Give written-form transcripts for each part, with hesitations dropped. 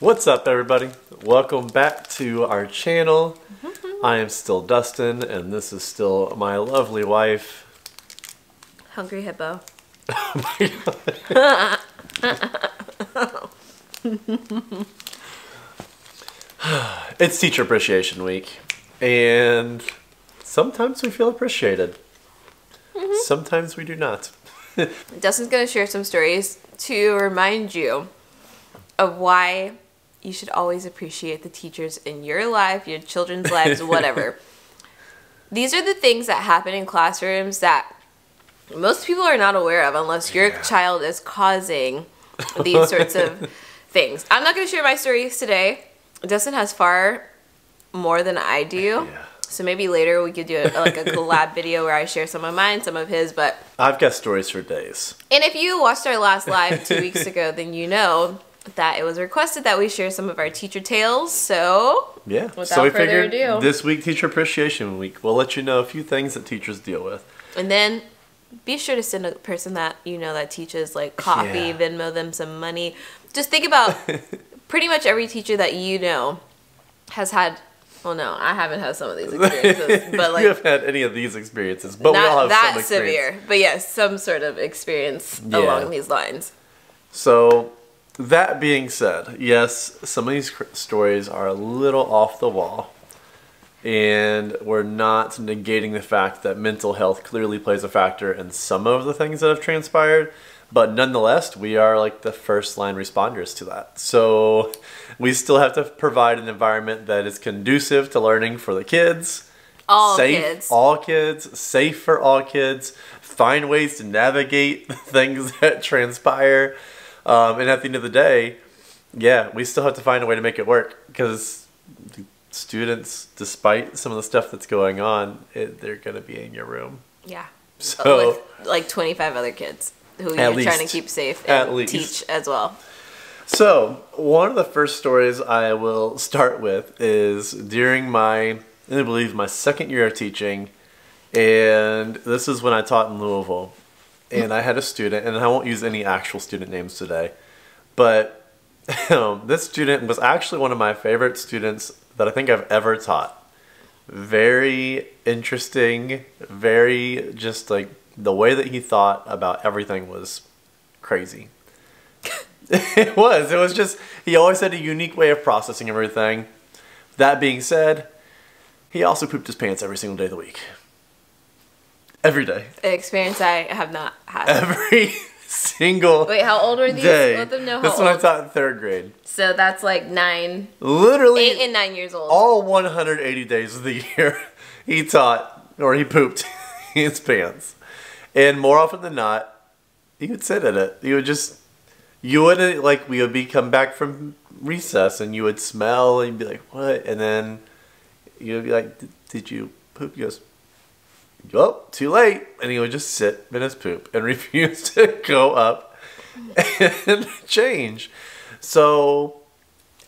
What's up, everybody? Welcome back to our channel. I am still Dustin, and this is still my lovely wife. Hungry Hippo. Oh my God. It's Teacher Appreciation Week, and sometimes we feel appreciated. Sometimes we do not. Dustin's going to share some stories to remind you of why you should always appreciate the teachers in your life, your children's lives, whatever. These are the things that happen in classrooms that most people are not aware of unless your child is causing these sorts of things. I'm not going to share my stories today. Dustin has far more than I do. So maybe later we could do a collab video where I share some of mine, some of his, but... I've got stories for days. And if you watched our last live 2 weeks ago, then you know that it was requested that we share some of our teacher tales, so... Yeah, without so we further figured ado, this week, Teacher Appreciation Week, we'll let you know a few things that teachers deal with. and then be sure to send a person that you know that teaches like coffee, Venmo them some money. Just think about pretty much every teacher that you know has had... Well, no, I haven't had some of these experiences, but like... You haven't had any of these experiences, but we all have that some experience. severe, but yes, some sort of experience along these lines. So, that being said, yes, some of these stories are a little off the wall, and we're not negating the fact that mental health clearly plays a factor in some of the things that have transpired, but nonetheless, we are like the first line responders to that. So we still have to provide an environment that is conducive to learning for the kids. All kids, safe for all kids, find ways to navigate things that transpire. And at the end of the day, yeah, we still have to find a way to make it work because students, despite some of the stuff that's going on, they're going to be in your room. Yeah. So, with like 25 other kids who you're trying to keep safe and teach as well. So, one of the first stories I will start with is during I believe my second year of teaching, and this is when I taught in Louisville, and I had a student, and I won't use any actual student names today, but this student was actually one of my favorite students that I think I've ever taught. Very interesting, very just like the way that he thought about everything was crazy. It was just, he always had a unique way of processing everything. That being said, he also pooped his pants every single day of the week. Every day. An experience I have not had. Every single Wait, how old were these? day. Let them know how This old. one I taught in 3rd grade. So that's like 9. Literally 8 and 9 years old. all 180 days of the year he taught, or he pooped his pants. And more often than not, he would sit in it. He would just, you wouldn't, like, we would come back from recess and you would smell and you'd be like, what? And then you would be like, did you poop? He goes, oh, too late. And he would just sit in his poop and refuse to go up and change. So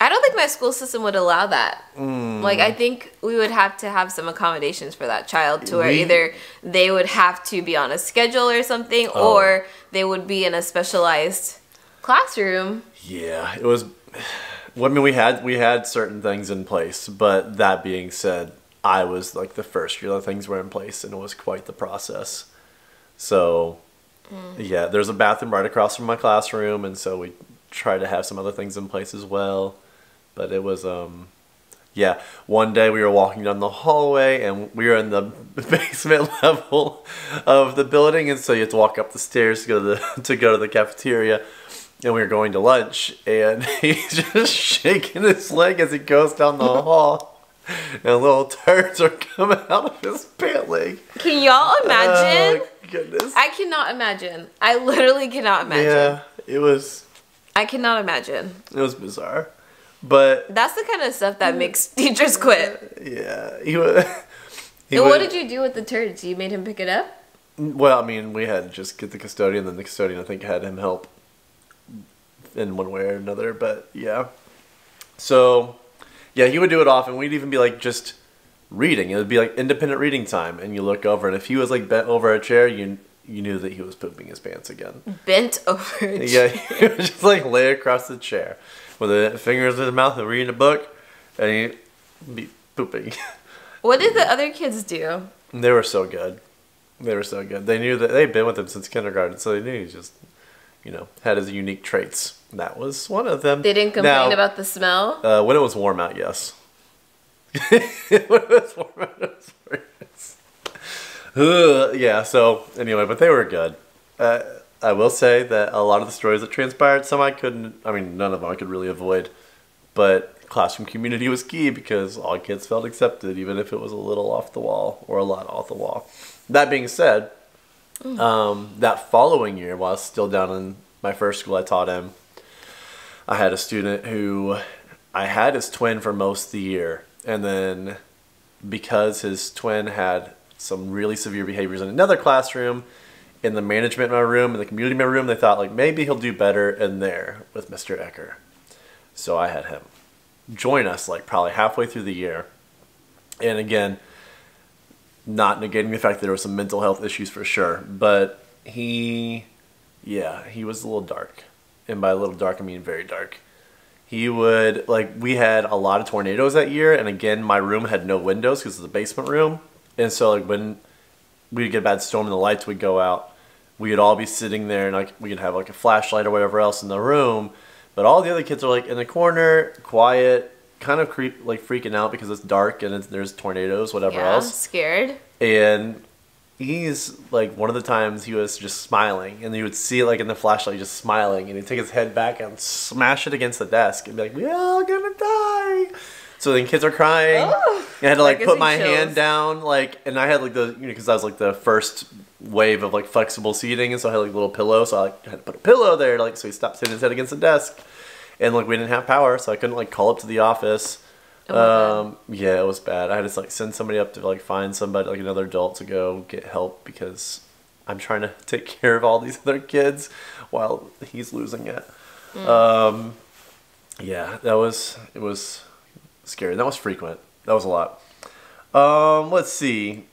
I don't think my school system would allow that. Like, I think we would have to have some accommodations for that child to where either they would have to be on a schedule or something, or they would be in a specialized classroom. Yeah, it was... I mean, we had certain things in place, but that being said, I was like the first year that things were in place, and it was quite the process. So, yeah, there's a bathroom right across from my classroom, and so we tried to have some other things in place as well. But it was, yeah, one day we were walking down the hallway, and we were in the basement level of the building, and so you have to walk up the stairs to go to the cafeteria. And we were going to lunch, and he's just shaking his leg as he goes down the hall. And little turds are coming out of his pant leg. Can y'all imagine? Oh, goodness. I cannot imagine. I literally cannot imagine. Yeah, it was... I cannot imagine. It was bizarre. But... That's the kind of stuff that makes teachers quit. Yeah. What did you do with the turds? You made him pick it up? Well, I mean, we had to just get the custodian, then the custodian, I think, had him help in one way or another, but yeah. So, yeah, he would do it often. We'd even be like just reading. It would be like independent reading time, and you look over, and if he was like bent over a chair, you you knew that he was pooping his pants again. Bent over a Yeah, chair. he would just like lay across the chair with the fingers in his mouth and reading a book, and he'd be pooping. What did the other kids do? They were so good. They were so good. They knew that they'd been with him since kindergarten, so they knew he just, had his unique traits. That was one of them. They didn't complain about the smell? When it was warm out, yes. When it was warm out, it was worse. Yeah, so anyway, but they were good. I will say that a lot of the stories that transpired, none of them I could really avoid. But classroom community was key because all kids felt accepted, even if it was a little off the wall or a lot off the wall. That being said, that following year, while I was still down in my first school I taught in, I had a student who I had his twin for most of the year. And then because his twin had some really severe behaviors in another classroom, in the management in my room, in the community in my room, they thought like maybe he'll do better in there with Mr. Ecker. So I had him join us like probably halfway through the year. And again, not negating the fact that there were some mental health issues for sure, but he was a little dark. And by a little dark, I mean very dark. He would, we had a lot of tornadoes that year, and again, my room had no windows because it's a basement room. And so when we would get a bad storm and the lights would go out, we would all be sitting there and we could have a flashlight or whatever else in the room. But all the other kids are in the corner, quiet, kind of freaking out because it's dark and there's tornadoes, whatever else. Scared. And he's one of the times he was just smiling, and you would see in the flashlight just smiling, and he'd take his head back and smash it against the desk and be like, "We're all gonna die." So then kids are crying. Oh, I had to put my hand down, and I had the because I was the first wave of flexible seating, and so I had a little pillow, so I had to put a pillow there so he stopped hitting his head against the desk. And we didn't have power, so I couldn't call up to the office. Yeah, it was bad. I had to send somebody up to find somebody, another adult, to go get help because I'm trying to take care of all these other kids while he's losing it. Yeah, it was scary. That was frequent. That was a lot. Let's see.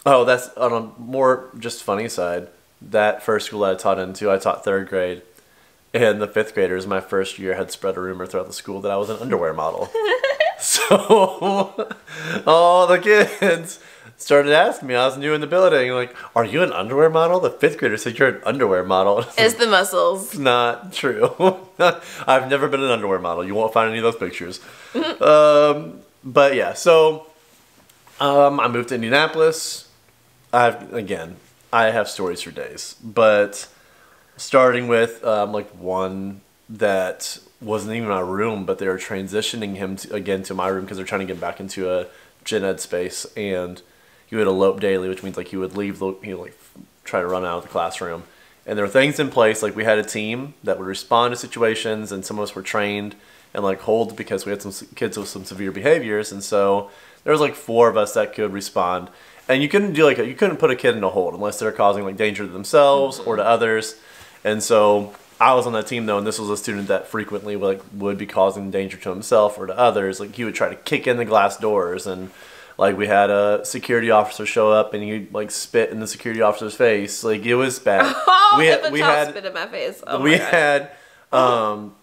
Oh, that's on a more just funny side. That first school that I taught into, I taught 3rd grade. And the 5th graders, my first year, had spread a rumor throughout the school that I was an underwear model. So all the kids started asking me. I was new in the building, "Are you an underwear model?" The 5th grader said, "You're an underwear model." It's the muscles. It's not true. I've never been an underwear model. You won't find any of those pictures. But yeah, so I moved to Indianapolis. I have stories for days, but starting with one that wasn't even my room, but they were transitioning him to my room because they're trying to get back into a gen ed space, and he would elope daily, which means he would leave, try to run out of the classroom. And there were things in place, we had a team that would respond to situations, and some of us were trained and hold because we had some kids with some severe behaviors, and so there was 4 of us that could respond. And you couldn't do you couldn't put a kid in a hold unless they're causing danger to themselves or to others. And so I was on that team though, and this was a student that frequently would be causing danger to himself or to others. He would try to kick in the glass doors, and we had a security officer show up, and he'd spit in the security officer's face. It was bad. Oh, we had spit in my face. Oh we had along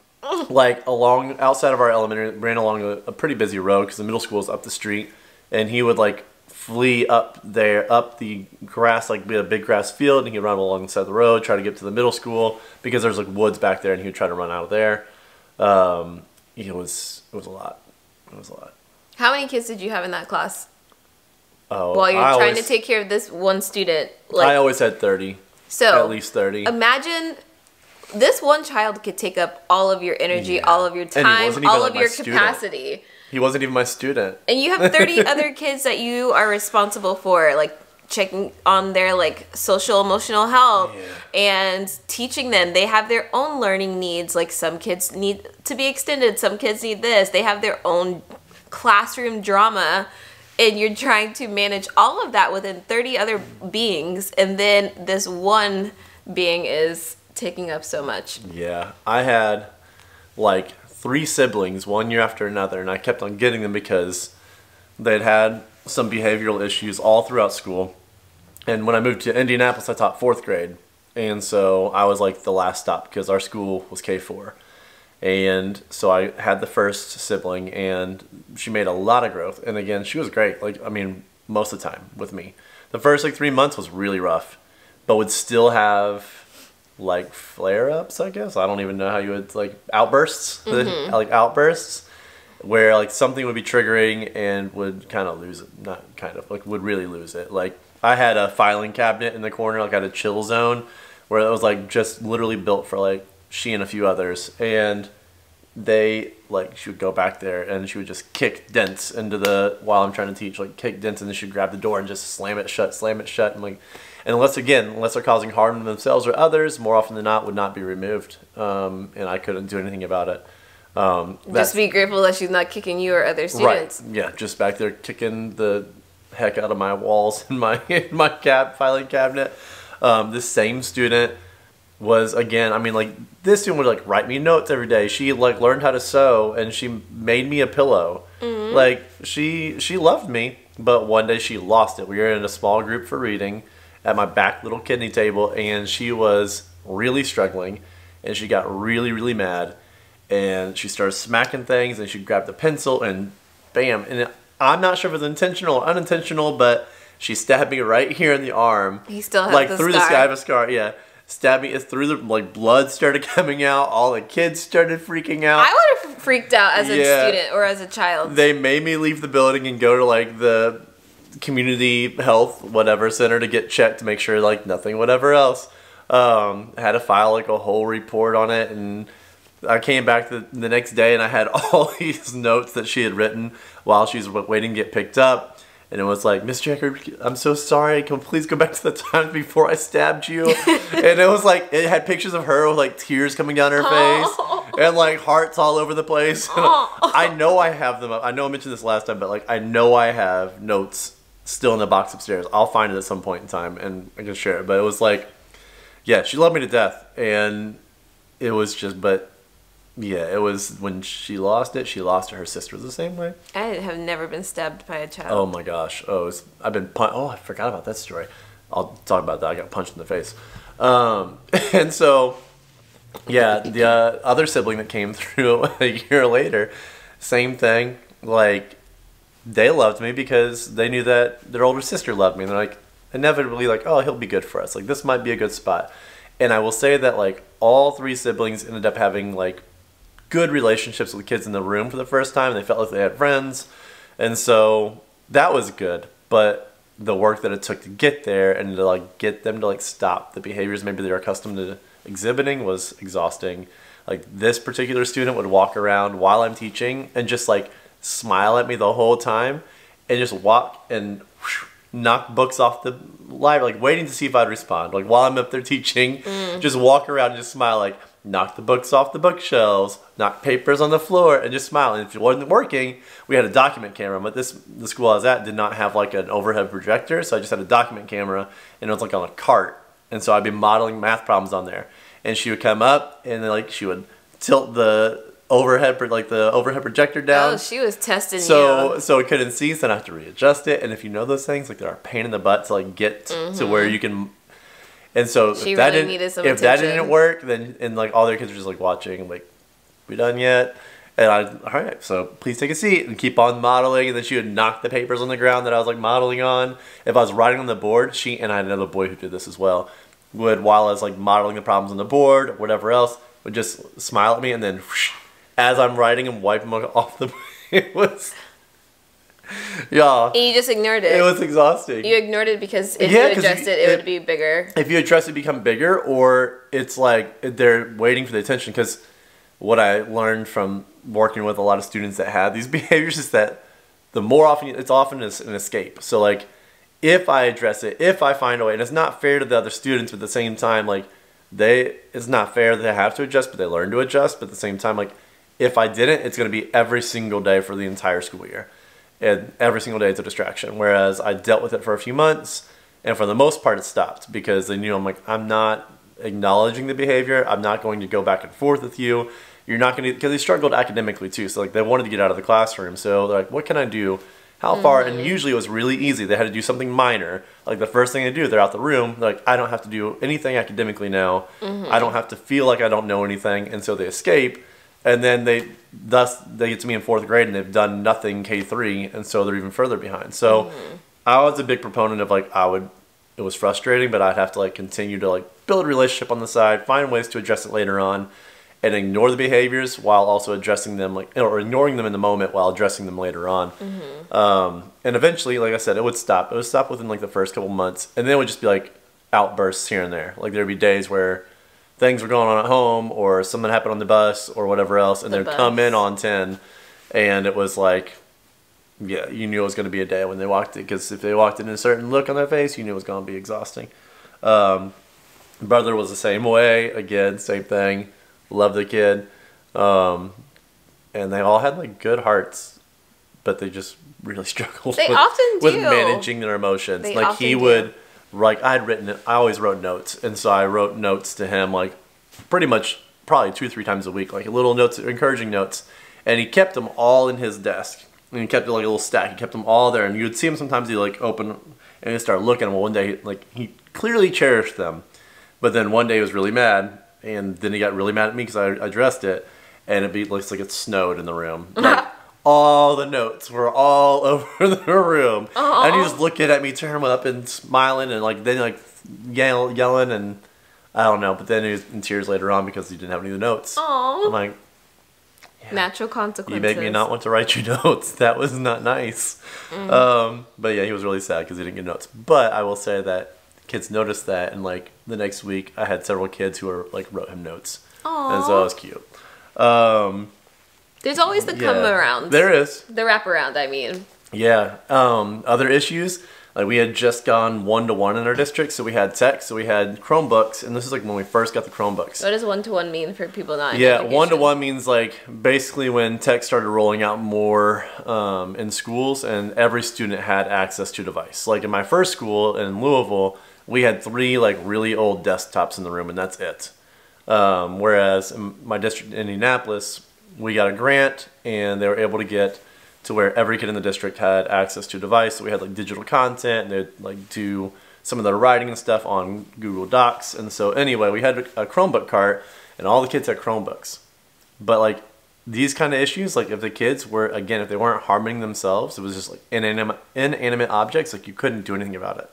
outside of our elementary, ran along a pretty busy road because the middle school is up the street, and he would flee up the grass, we had a big grass field, and he'd run along the side of the road, try to get to the middle school because there's woods back there, and he would try to run out of there. It was a lot. It was a lot. How many kids did you have in that class? Oh, while you're trying to take care of this one student, I always had 30. So at least 30. Imagine this one child could take up all of your energy, all of your time, all of your capacity. He wasn't even my student. And you have 30 other kids that you are responsible for, checking on their social emotional health and teaching them. They have their own learning needs. Some kids need to be extended. Some kids need this. They have their own classroom drama. And you're trying to manage all of that within 30 other beings. And then this one being is taking up so much. Yeah. I had 3 siblings one year after another, and I kept on getting them because they'd had some behavioral issues all throughout school. And when I moved to Indianapolis, I taught 4th grade. And so I was like the last stop because our school was K4. And so I had the first sibling, and she made a lot of growth. And again, she was great. Like, I mean, most of the time with me. The first like 3 months was really rough, but would still have like flare-ups, I guess. I don't even know how you would, like, outbursts, like outbursts, where like something would be triggering and would kind of lose it. Not kind of, like, would really lose it. Like, I had a filing cabinet in the corner, like I had a chill zone, where it was like just literally built for like she and a few others, and they, like, she would go back there and she would just kick dents into the, while I'm trying to teach, like kick dents, and then she'd grab the door and just slam it shut, and like, and unless they're causing harm to themselves or others, more often than not would not be removed, and I couldn't do anything about it. Just be grateful that she's not kicking you or other students. Right, yeah, just back there kicking the heck out of my walls in my filing cabinet. This same student was, again, I mean, like, this student would like write me notes every day. She like learned how to sew, and she made me a pillow. Like, she loved me, but one day she lost it. We were in a small group for reading at my back little kidney table, and she was really struggling, and she got really, really mad, and she started smacking things, and she grabbed the pencil and bam, and I'm not sure if it was intentional or unintentional, but she stabbed me right here in the arm. He still has like the through scar. the sky of a scar, yeah. Stabbed me through the, like, blood started coming out. All the kids started freaking out. I would have freaked out as a student or as a child. They made me leave the building and go to like the community health whatever center to get checked to make sure like nothing whatever else. Had to file like a whole report on it, and I came back the next day and I had all these notes that she had written while she was waiting to get picked up. And it was like, Miss Jacker, I'm so sorry. Can we please go back to the times before I stabbed you? And it was like, it had pictures of her with like tears coming down her face and like hearts all over the place. I know I have them up. I know I mentioned this last time, but like, I know I have notes still in the box upstairs. I'll find it at some point in time and I can share it. But it was like, yeah, she loved me to death. And it was just, but yeah, it was when she lost it. She lost it. Her sister was the same way. I have never been stabbed by a child. Oh my gosh. I've been oh, I forgot about that story. I'll talk about that. I got punched in the face. And so, yeah, the other sibling that came through a year later, same thing. Like, they loved me because they knew that their older sister loved me. And they're like, inevitably, like, oh, he'll be good for us. Like, this might be a good spot. And I will say that, like, all 3 siblings ended up having, like, good relationships with the kids in the room for the first time. They felt like they had friends, and so that was good. But the work that it took to get there and to like get them to like stop the behaviors maybe they're accustomed to exhibiting was exhausting. Like, this particular student would walk around while I'm teaching and just like smile at me the whole time and just walk and knock books off the library, like waiting to see if I'd respond. Like, while I'm up there teaching, just walk around and just smile, like, knock the books off the bookshelves, knock papers on the floor, and just smile. And if it wasn't working, we had a document camera. But the school I was at did not have like an overhead projector, so I just had a document camera, and it was like on a cart. And so I'd be modeling math problems on there. And she would come up, and then, like, she would tilt the overhead projector down. Oh, she was testing you. So it couldn't see, so I have to readjust it. And if you know those things, like, they're a pain in the butt to like get to where you can. And so if that didn't work, then, and like all their kids were just like watching, and like, we done yet? And all right, so please take a seat, and keep on modeling. And then she would knock the papers on the ground that I was like modeling on. If I was writing on the board, she, and I had another boy who did this as well, would, while I was like modeling the problems on the board or whatever else, would just smile at me, and then whoosh, as I'm writing and wiping them off the, it was, yeah. And you just ignored it. It was exhausting. You ignored it because if you addressed it would be bigger. If you address it, become bigger, or it's like they're waiting for the attention. Because what I learned from working with a lot of students that have these behaviors is that the more often, it's often an escape. So like, if I address it, if I find a way, and it's not fair to the other students, but at the same time, like, it's not fair that they have to adjust, but they learn to adjust. But at the same time, like, if I didn't, it's going to be every single day for the entire school year. And every single day it's a distraction. Whereas I dealt with it for a few months, and for the most part it stopped, because they knew, I'm like, I'm not acknowledging the behavior. I'm not going to go back and forth with you. You're not going to, because they struggled academically too. So like, they wanted to get out of the classroom. So they're like, what can I do? how far, and usually it was really easy. They had to do something minor. Like the first thing they do, they're out the room. They're like, I don't have to do anything academically now. I don't have to feel like I don't know anything. And so they escape. And then they get to me in 4th grade and they've done nothing K3. And so they're even further behind. So I was a big proponent of like, it was frustrating, but I'd have to like continue to like build a relationship on the side, find ways to address it later on, and ignore the behaviors while also addressing them, like, or ignoring them in the moment while addressing them later on. And eventually, like I said, it would stop. It would stop within like the first couple months, and then it would just be like outbursts here and there. Like there'd be days where things were going on at home, or something happened on the bus, or whatever else, and they'd come in on 10, and it was like, yeah, you knew it was going to be a day when they walked in, because if they walked in a certain look on their face, you knew it was going to be exhausting. Brother was the same way. Again, same thing. Love the kid. And they all had like good hearts, but they just really struggled with managing their emotions. They like often he would, like I always wrote notes, and so I wrote notes to him like pretty much probably 2 or 3 times a week, like little notes, encouraging notes, and he kept them all in his desk. And he kept it like a little stack. He kept them all there, and you would see him sometimes. He like open and he'd start looking. Well, one day like he clearly cherished them, but then one day he was really mad, and then he got really mad at me because I addressed it, and looks like it snowed in the room. Like, all the notes were all over the room, and he was looking at me, turning up and smiling, and like then like yelling, and I don't know. But then he was in tears later on because he didn't have any of the notes. I'm like. Yeah. Natural consequences. You make me not want to write you notes. That was not nice. But yeah, he was really sad because he didn't get notes. But I will say that kids noticed that, and like the next week, I had several kids who were like wrote him notes, and so it was cute. There's always the come around. There is the wraparound. I mean, yeah. Other issues. Like we had just gone 1-to-1 in our district, so we had tech, so we had Chromebooks, and this is like when we first got the Chromebooks. What does 1-to-1 mean for people not in education? 1-to-1 education? means like basically when tech started rolling out more in schools, and every student had access to a device. Like in my first school in Louisville, we had 3 like really old desktops in the room, and that's it. Whereas in my district in Indianapolis, we got a grant, and they were able to get to where every kid in the district had access to a device. So we had like digital content, and they'd like do some of their writing and stuff on Google Docs. And so anyway, we had a Chromebook cart, and all the kids had Chromebooks. But like these kind of issues, like if the kids were, again, if they weren't harming themselves, it was just like inanimate objects, like you couldn't do anything about it.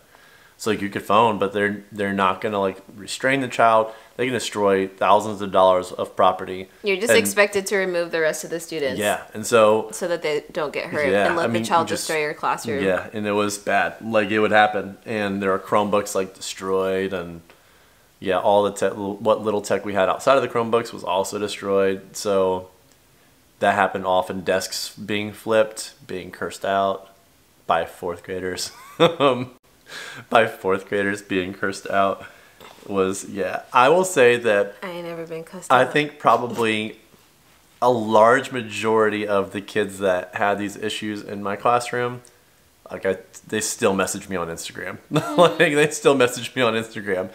So like you could phone, but they're not gonna like restrain the child. They can destroy thousands of dollars of property. You're just expected to remove the rest of the students. Yeah, and so that they don't get hurt and let the child destroy your classroom. Yeah, and it was bad. Like it would happen, and there are Chromebooks like destroyed, and yeah, all the what little tech we had outside of the Chromebooks was also destroyed. So that happened often. Desks being flipped, being cursed out by 4th graders. By 4th graders being cursed out was, yeah. I will say that I ain't never been cussed out. I think probably a large majority of the kids that had these issues in my classroom, like they still message me on Instagram. Like they still message me on Instagram.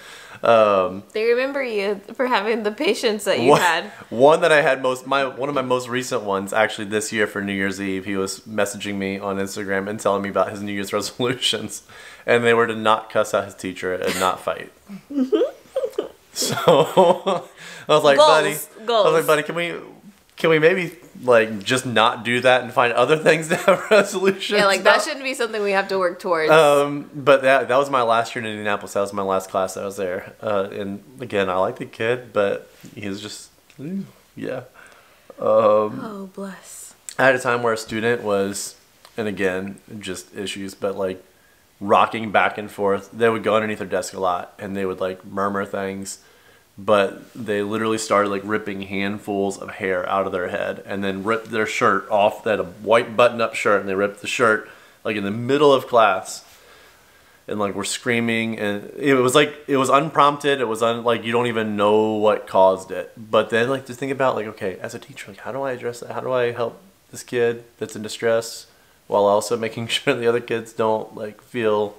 They remember you for having the patience that you had. One that I had one of my most recent ones, actually this year for New Year's Eve, he was messaging me on Instagram and telling me about his New Year's resolutions, and they were to not cuss out his teacher and not fight. So I was like, buddy, can we maybe like just not do that and find other things to have resolutions? Yeah, like that shouldn't be something we have to work towards. But that was my last year in Indianapolis. That was my last class that I was there. And again, I like the kid, but he was just, yeah. Oh, bless. I had a time where a student was, and again, just issues, but like rocking back and forth. They would go underneath their desk a lot, and they would like murmur things. But they literally started like ripping handfuls of hair out of their head, and then ripped their shirt off. They had a white button-up shirt, and they ripped the shirt like in the middle of class, and like were screaming. And it was unprompted. It was like you don't even know what caused it. But then like just think about like, okay, as a teacher, like how do I address that? How do I help this kid that's in distress while also making sure the other kids don't like feel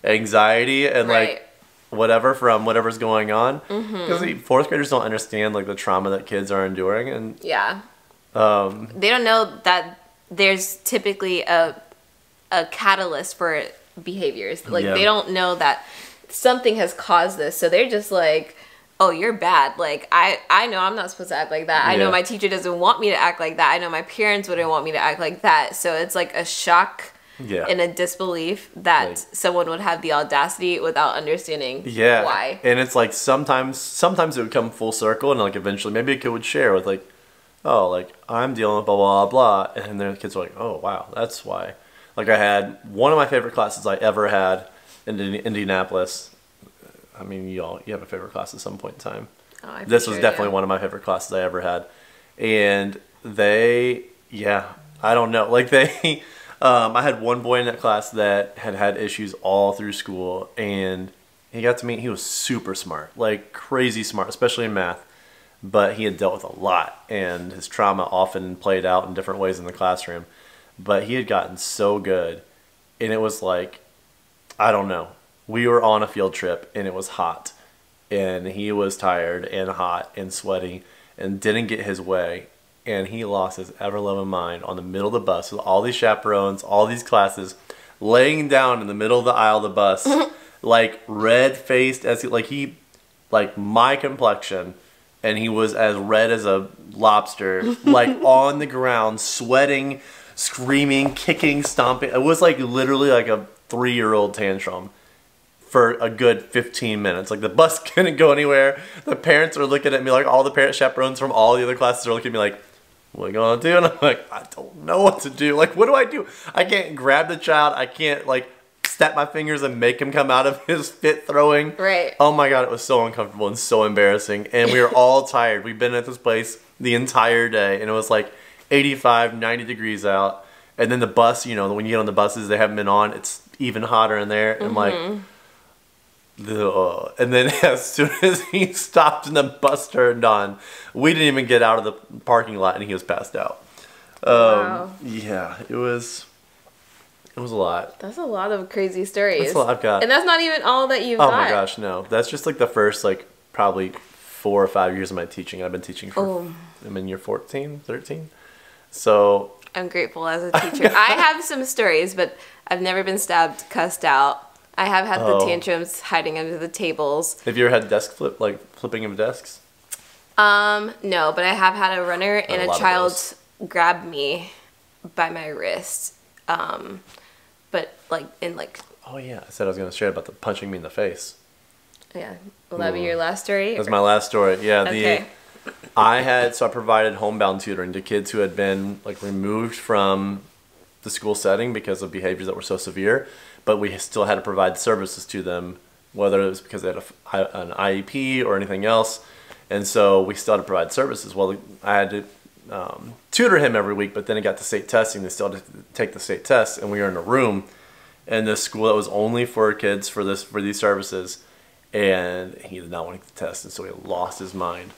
anxiety and like whatever from whatever's going on, because 4th graders don't understand like the trauma that kids are enduring, and they don't know that there's typically a a catalyst for behaviors. Like Yeah. they don't know that something has caused this, so they're just like, oh, you're bad. Like I know I'm not supposed to act like that. I know Yeah. my teacher doesn't want me to act like that. I know my parents wouldn't want me to act like that. So it's like a shock Yeah. and a disbelief that Like- someone would have the audacity without understanding Yeah. why. And it's like sometimes it would come full circle, and like eventually maybe a kid would share with like, oh, like I'm dealing with blah blah blah, and then the kids were like, oh wow, that's why. Like I had one of my favorite classes I ever had in Indianapolis. I mean, you have a favorite class at some point in time. Oh, I This for was sure, definitely yeah. one of my favorite classes I ever had, and I don't know, like they. I had one boy in that class that had issues all through school, and he got to meet. He was super smart, like crazy smart, especially in math. But he had dealt with a lot, and his trauma often played out in different ways in the classroom. But he had gotten so good, and it was like, I don't know. We were on a field trip, and it was hot, and he was tired and hot and sweaty, and didn't get his way. And he lost his ever-loving mind on the middle of the bus with all these chaperones, all these classes, laying down in the middle of the aisle of the bus, like red-faced as like my complexion, and he was as red as a lobster, like on the ground, sweating, screaming, kicking, stomping. It was like literally like a 3-year-old tantrum for a good 15 minutes. Like the bus couldn't go anywhere. The parents are looking at me, like all the parent chaperones from all the other classes are looking at me like, what are you gonna do? And I'm like, I don't know what to do. Like, what do I do? I can't grab the child. I can't like snap my fingers and make him come out of his fit throwing. Right. Oh my God, it was so uncomfortable and so embarrassing. And we were all tired. We've been at this place the entire day, and it was like 85, 90 degrees out. And then the bus, you know, when you get on the buses, they haven't been on. It's even hotter in there. And like, ugh. And then as soon as he stopped and the bus turned on, we didn't even get out of the parking lot, and he was passed out. Wow. Yeah, it was a lot. That's a lot of crazy stories. That's a lot I've got. And that's not even all that you've Oh got. my gosh, no. That's just like the first like probably 4 or 5 years of my teaching. I've been teaching for, I'm in year 14, 13. So I'm grateful as a teacher. I have some stories, but I've never been stabbed, cussed out. I have had the tantrums hiding under the tables. have you ever had desk flipping of desks? No, but I have had a runner and a a lot of child grab me by my wrist. But like in like, Oh yeah, I said I was going to share about the punching me in the face. yeah. Will that be your last story? That's my last story. Yeah, Okay. I provided homebound tutoring to kids who had been like removed from the school setting because of behaviors that were so severe, but we still had to provide services to them, whether it was because they had an IEP or anything else, and so we still had to provide services. Well, I had to tutor him every week, but then it got to state testing. They still had to take the state test, and we were in a room in this school that was only for kids for these services, and he did not want to take the test, and so he lost his mind.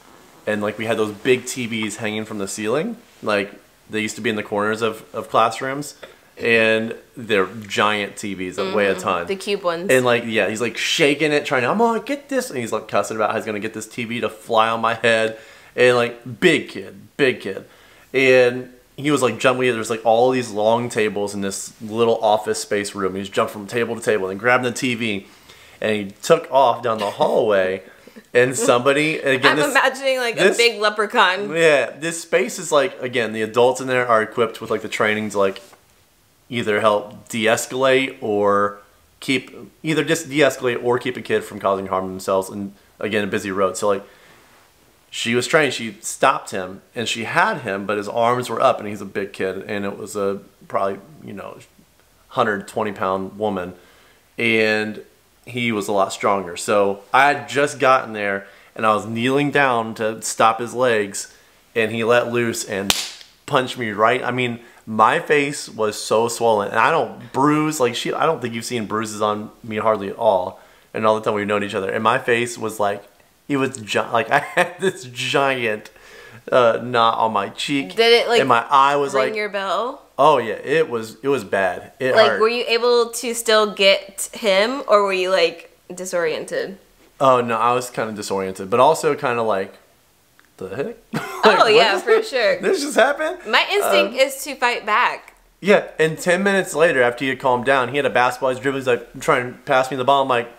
And like we had those big TVs hanging from the ceiling, like they used to be in the corners of classrooms, and they're giant TVs that weigh a ton. The cube ones. And like, yeah, he's like shaking it, trying to, I'm gonna get this, and he's like cussing about how he's gonna get this TV to fly on my head, and like big kid, and he was like jumping. There's like all these long tables in this little office space room. He was jumping from table to table and grabbing the TV, and he took off down the hallway. And somebody, again, I'm imagining like a big leprechaun. Yeah, this space is like, again, the adults in there are equipped with like the training to like either help de-escalate or either just de-escalate or keep a kid from causing harm to themselves. And again, a busy road. So like, she was trained, she stopped him and she had him, but his arms were up and he's a big kid. And it was a probably, 120-pound woman. And he was a lot stronger. So I had just gotten there and I was kneeling down to stop his legs, and he let loose and punched me right. I mean, my face was so swollen, and I don't bruise like I don't think you've seen bruises on me hardly at all. And all the time we've known each other, and my face was like, it was like I had this giant knot on my cheek. Did it like? And my eye was ring like your bell? Oh yeah, it was bad. It like, hurt. were you able to still get him, or were you like disoriented? Oh no, I was kind of disoriented, but also kind of like, the heck? Like, Oh yeah, for sure. This just happened. My instinct is to fight back. Yeah, and 10 minutes later, after he had calmed down, he had a basketball. He's dribbling, he's like trying to pass me the ball. I'm like,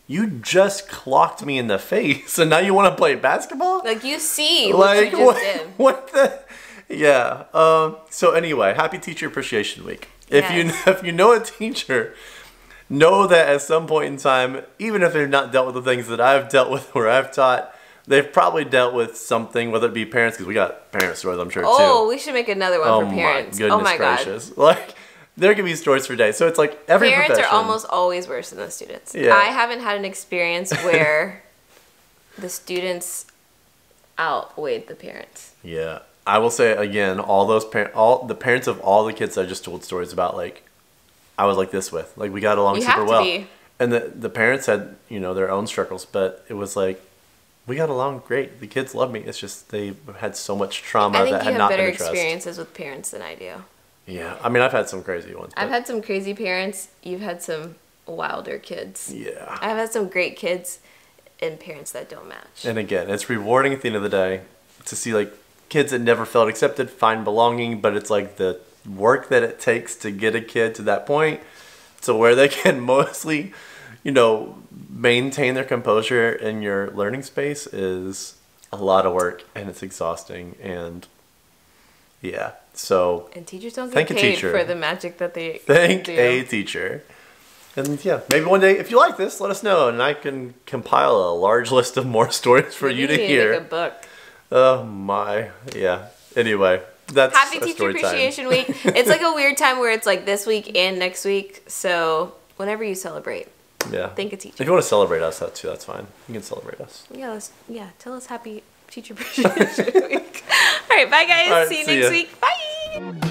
you just clocked me in the face, and now you want to play basketball? Like, you see what you just did. What the? Yeah. So anyway, happy Teacher Appreciation Week. Yes. If you know a teacher, know that at some point in time, even if they've not dealt with the things that I've dealt with or I've taught, they've probably dealt with something, whether it be parents, because we got parent stories, I'm sure, too. Oh, we should make another one for parents. Oh my gracious. God. Like, there can be stories for days. So it's like every parents profession. are almost always worse than the students. Yeah. I haven't had an experience where the students outweighed the parents. Yeah. I will say again, all the parents of all the kids I just told stories about, like, I was like this with. Like, we got along super well. Be. And the parents had, you know, their own struggles, but it was like, we got along great. The kids love me. It's just they had so much trauma that had not been addressed. I think you have better experiences with parents than I do. Yeah. I mean, I've had some crazy ones. I've had some crazy parents. You've had some wilder kids. Yeah. I've had some great kids and parents that don't match. And again, it's rewarding at the end of the day to see, like, kids that never felt accepted find belonging, but it's like the work that it takes to get a kid to that point to where they can mostly, you know, maintain their composure in your learning space is a lot of work, and it's exhausting, and yeah. So and teachers don't get paid for the magic that they thank do. A teacher. And yeah, maybe one day if you like this, let us know, and I can compile a large list of more stories for you to hear. Make a book. Oh my, yeah. Anyway, that's Happy Teacher Appreciation Week. It's like a weird time where it's like this week and next week. So whenever you celebrate, thank a teacher. If you want to celebrate us, that's fine. You can celebrate us. Yeah, tell us Happy Teacher Appreciation Week. All right, bye guys. See you next week. Bye.